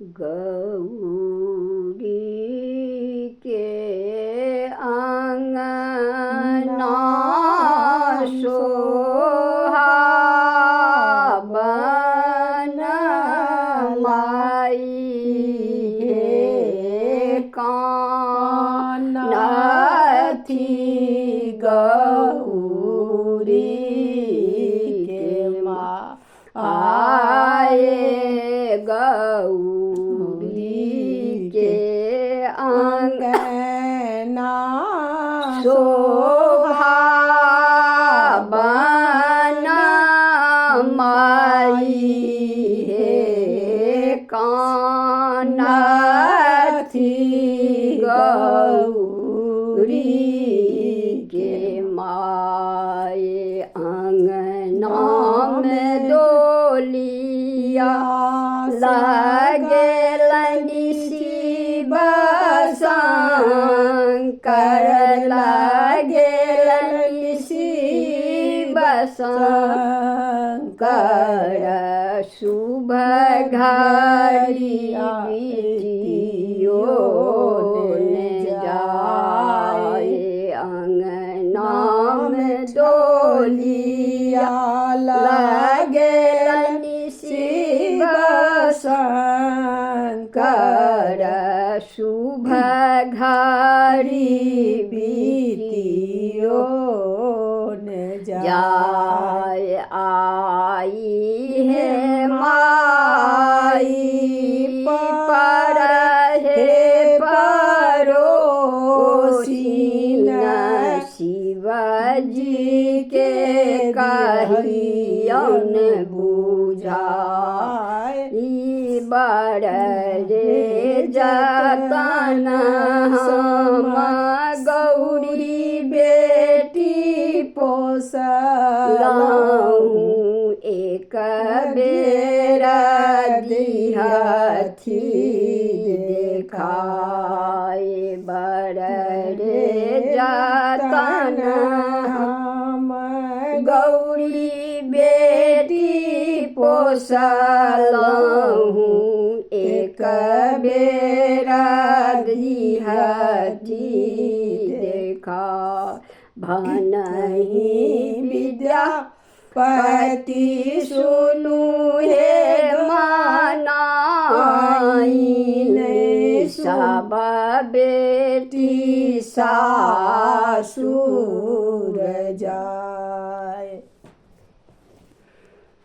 गौरी के आंगना सोहावन माई हे कान थी गौरी के माँ आए गौरी के आंगना शोभावन माई हे कान थी गौरी के माए आंगना में डोलिया लगे लगी शिव शंकर लगे लगी शिव शंकर शुभ घड़िया जाए अंगना में डोलिया लगे शिव शंकर शुभ घड़ी बीतियो जाए आई है माई पर हे परोसीन शिवजी के कहियन बुझाई बड़ रे जतन हम गौरी बेटी पोसलहूँ एक बेरा दिहथी देखाए बड़ रे जतन हम गौरी बेटी पोसलहूँ एक बेरा दिहथी देखा भनहि विद्यापति सुनु हे मनाइन सब बेटी सासुर जा